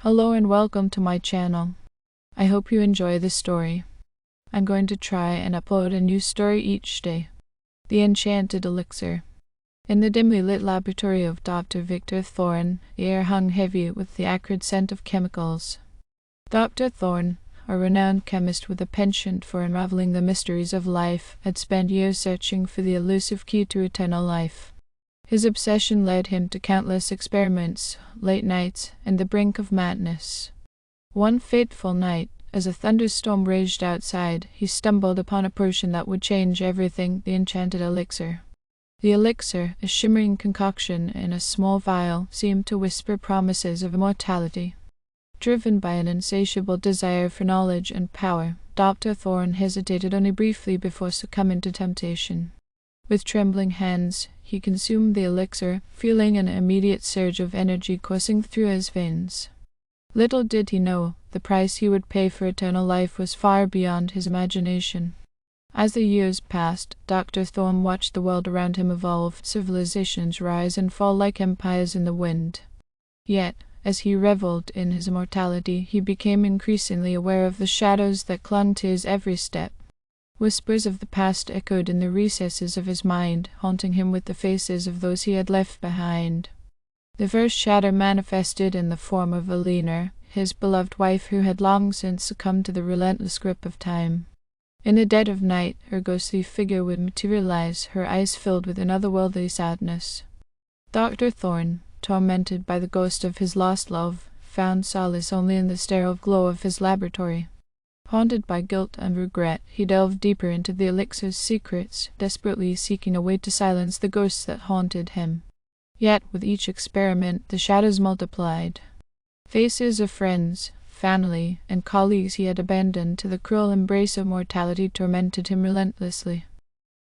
Hello and welcome to my channel. I hope you enjoy this story. I'm going to try and upload a new story each day. The Enchanted Elixir. In the dimly lit laboratory of Dr. Victor Thorne, the air hung heavy with the acrid scent of chemicals. Dr. Thorne, a renowned chemist with a penchant for unraveling the mysteries of life, had spent years searching for the elusive key to eternal life. His obsession led him to countless experiments, late nights, and the brink of madness. One fateful night, as a thunderstorm raged outside, he stumbled upon a potion that would change everything, the Enchanted Elixir. The elixir, a shimmering concoction in a small vial, seemed to whisper promises of immortality. Driven by an insatiable desire for knowledge and power, Dr. Thorne hesitated only briefly before succumbing to temptation. With trembling hands, he consumed the elixir, feeling an immediate surge of energy coursing through his veins. Little did he know, the price he would pay for eternal life was far beyond his imagination. As the years passed, Dr. Thorne watched the world around him evolve, civilizations rise and fall like empires in the wind. Yet, as he reveled in his immortality, he became increasingly aware of the shadows that clung to his every step. Whispers of the past echoed in the recesses of his mind, haunting him with the faces of those he had left behind. The first shadow manifested in the form of Elinor, his beloved wife who had long since succumbed to the relentless grip of time. In the dead of night, her ghostly figure would materialize, her eyes filled with an otherworldly sadness. Dr. Thorne, tormented by the ghost of his lost love, found solace only in the sterile glow of his laboratory. Haunted by guilt and regret, he delved deeper into the elixir's secrets, desperately seeking a way to silence the ghosts that haunted him. Yet, with each experiment, the shadows multiplied. Faces of friends, family, and colleagues he had abandoned to the cruel embrace of mortality tormented him relentlessly.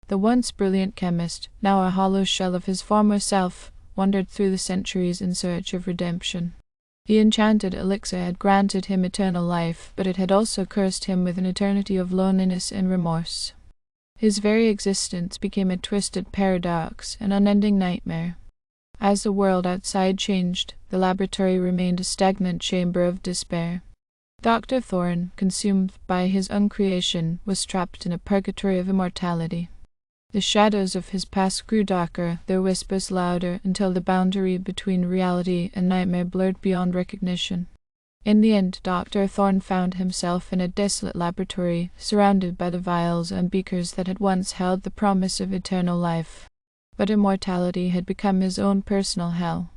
The once brilliant chemist, now a hollow shell of his former self, wandered through the centuries in search of redemption. The enchanted elixir had granted him eternal life, but it had also cursed him with an eternity of loneliness and remorse. His very existence became a twisted paradox, an unending nightmare. As the world outside changed, the laboratory remained a stagnant chamber of despair. Dr. Thorne, consumed by his uncreation, was trapped in a purgatory of immortality. The shadows of his past grew darker, their whispers louder, until the boundary between reality and nightmare blurred beyond recognition. In the end, Dr. Thorne found himself in a desolate laboratory, surrounded by the vials and beakers that had once held the promise of eternal life. But immortality had become his own personal hell.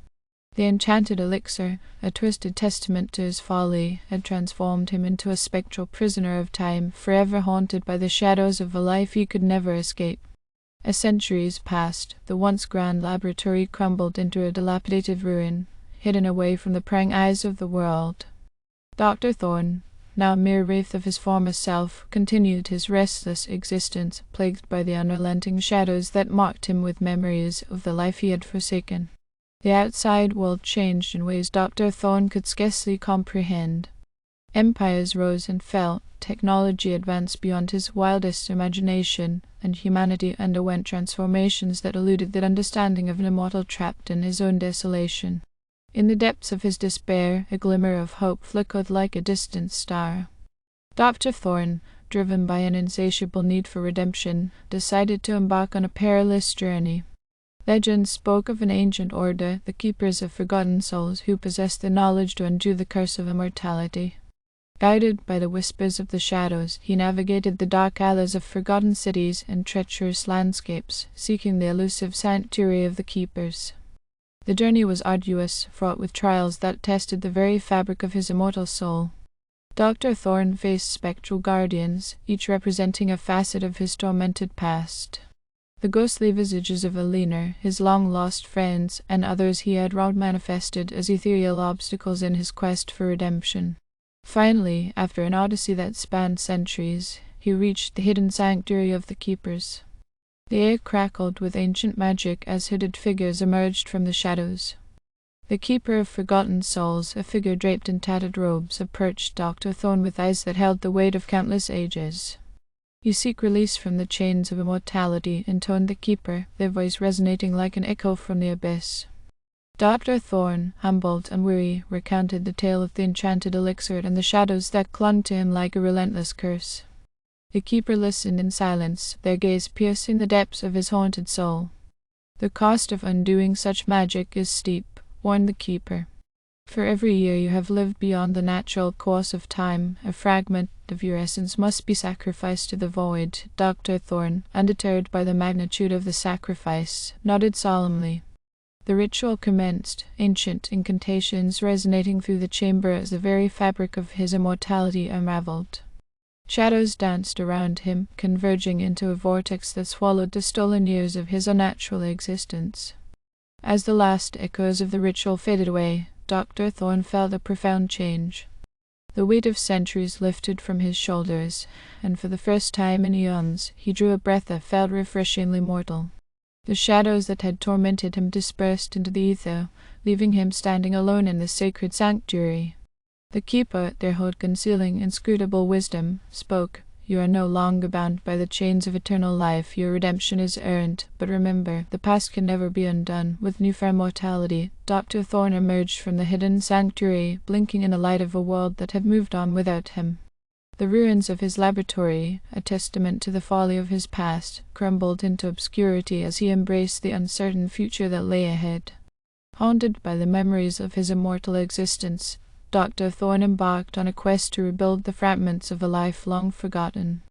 The enchanted elixir, a twisted testament to his folly, had transformed him into a spectral prisoner of time, forever haunted by the shadows of a life he could never escape. As centuries passed, the once grand laboratory crumbled into a dilapidated ruin, hidden away from the prying eyes of the world. Dr. Thorne, now a mere wraith of his former self, continued his restless existence, plagued by the unrelenting shadows that mocked him with memories of the life he had forsaken. The outside world changed in ways Dr. Thorne could scarcely comprehend. Empires rose and fell, technology advanced beyond his wildest imagination, and humanity underwent transformations that eluded the understanding of an immortal trapped in his own desolation. In the depths of his despair, a glimmer of hope flickered like a distant star. Dr. Thorne, driven by an insatiable need for redemption, decided to embark on a perilous journey. Legends spoke of an ancient order, the keepers of forgotten souls, who possessed the knowledge to undo the curse of immortality. Guided by the whispers of the shadows, he navigated the dark alleys of forgotten cities and treacherous landscapes, seeking the elusive sanctuary of the keepers. The journey was arduous, fraught with trials that tested the very fabric of his immortal soul. Dr. Thorne faced spectral guardians, each representing a facet of his tormented past. The ghostly visages of Elinor, his long-lost friends, and others he had wronged manifested as ethereal obstacles in his quest for redemption. Finally, after an odyssey that spanned centuries, he reached the hidden sanctuary of the keepers. The air crackled with ancient magic as hooded figures emerged from the shadows. The keeper of forgotten souls, a figure draped in tattered robes, approached Dr. Thorne with eyes that held the weight of countless ages. "You seek release from the chains of immortality," intoned the keeper, their voice resonating like an echo from the abyss. Dr. Thorne, humbled and weary, recounted the tale of the enchanted elixir and the shadows that clung to him like a relentless curse. The keeper listened in silence, their gaze piercing the depths of his haunted soul. "The cost of undoing such magic is steep," warned the keeper. "For every year you have lived beyond the natural course of time, a fragment of your essence must be sacrificed to the void." Dr. Thorne, undeterred by the magnitude of the sacrifice, nodded solemnly. The ritual commenced, ancient incantations resonating through the chamber as the very fabric of his immortality unraveled. Shadows danced around him, converging into a vortex that swallowed the stolen years of his unnatural existence. As the last echoes of the ritual faded away, Dr. Thorne felt a profound change. The weight of centuries lifted from his shoulders, and for the first time in eons he drew a breath that felt refreshingly mortal. The shadows that had tormented him dispersed into the ether, leaving him standing alone in the sacred sanctuary. The keeper, their hold concealing inscrutable wisdom, spoke. "You are no longer bound by the chains of eternal life. Your redemption is earned. But remember, the past can never be undone." With newfound mortality, Dr. Thorne emerged from the hidden sanctuary, blinking in the light of a world that had moved on without him. The ruins of his laboratory, a testament to the folly of his past, crumbled into obscurity as he embraced the uncertain future that lay ahead. Haunted by the memories of his immortal existence, Dr. Thorne embarked on a quest to rebuild the fragments of a life long forgotten.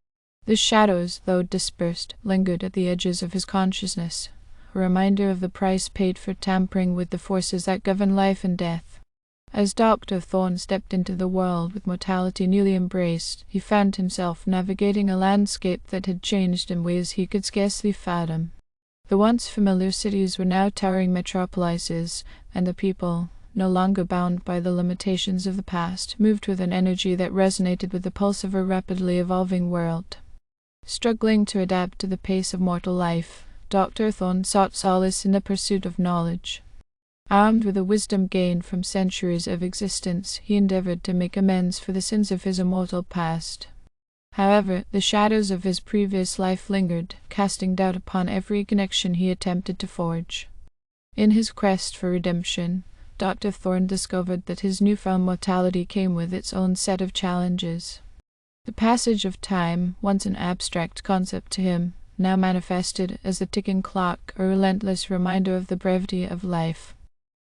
The shadows, though dispersed, lingered at the edges of his consciousness, a reminder of the price paid for tampering with the forces that govern life and death. As Dr. Thorne stepped into the world with mortality newly embraced, he found himself navigating a landscape that had changed in ways he could scarcely fathom. The once familiar cities were now towering metropolises, and the people, no longer bound by the limitations of the past, moved with an energy that resonated with the pulse of a rapidly evolving world. Struggling to adapt to the pace of mortal life, Dr. Thorne sought solace in the pursuit of knowledge. Armed with the wisdom gained from centuries of existence, he endeavored to make amends for the sins of his immortal past. However, the shadows of his previous life lingered, casting doubt upon every connection he attempted to forge. In his quest for redemption, Dr. Thorne discovered that his newfound mortality came with its own set of challenges. The passage of time, once an abstract concept to him, now manifested as the ticking clock, a relentless reminder of the brevity of life.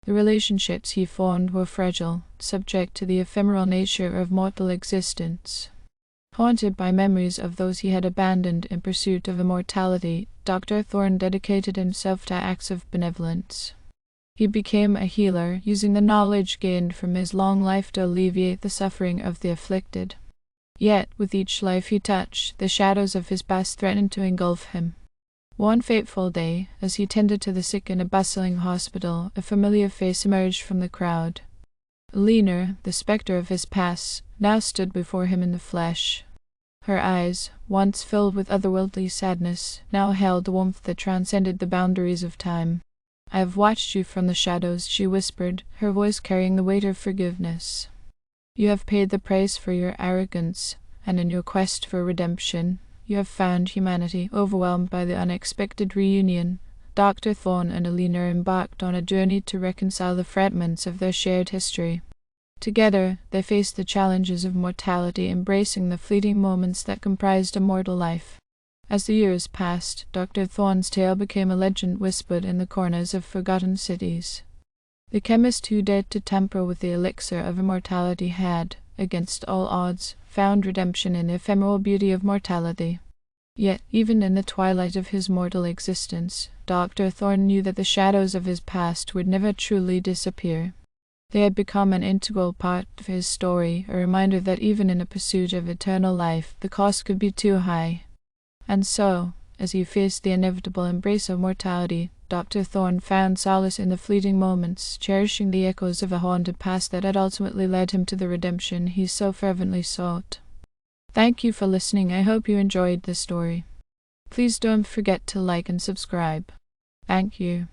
The relationships he formed were fragile, subject to the ephemeral nature of mortal existence. Haunted by memories of those he had abandoned in pursuit of immortality, Dr. Thorne dedicated himself to acts of benevolence. He became a healer, using the knowledge gained from his long life to alleviate the suffering of the afflicted. Yet, with each life he touched, the shadows of his past threatened to engulf him. One fateful day, as he tended to the sick in a bustling hospital, a familiar face emerged from the crowd. Eleanor, the spectre of his past, now stood before him in the flesh. Her eyes, once filled with otherworldly sadness, now held a warmth that transcended the boundaries of time. "I have watched you from the shadows," she whispered, her voice carrying the weight of forgiveness. "You have paid the price for your arrogance, and in your quest for redemption, you have found humanity overwhelmed by the unexpected reunion." Dr. Thorne and Eleanor embarked on a journey to reconcile the fragments of their shared history. Together, they faced the challenges of mortality, embracing the fleeting moments that comprised a mortal life. As the years passed, Dr. Thorne's tale became a legend whispered in the corners of forgotten cities. The chemist who dared to tamper with the elixir of immortality had, against all odds, found redemption in the ephemeral beauty of mortality. Yet, even in the twilight of his mortal existence, Dr. Thorne knew that the shadows of his past would never truly disappear. They had become an integral part of his story, a reminder that even in the pursuit of eternal life, the cost could be too high. And so, as he faced the inevitable embrace of mortality, Dr. Thorne found solace in the fleeting moments, cherishing the echoes of a haunted past that had ultimately led him to the redemption he so fervently sought. Thank you for listening. I hope you enjoyed this story. Please don't forget to like and subscribe. Thank you.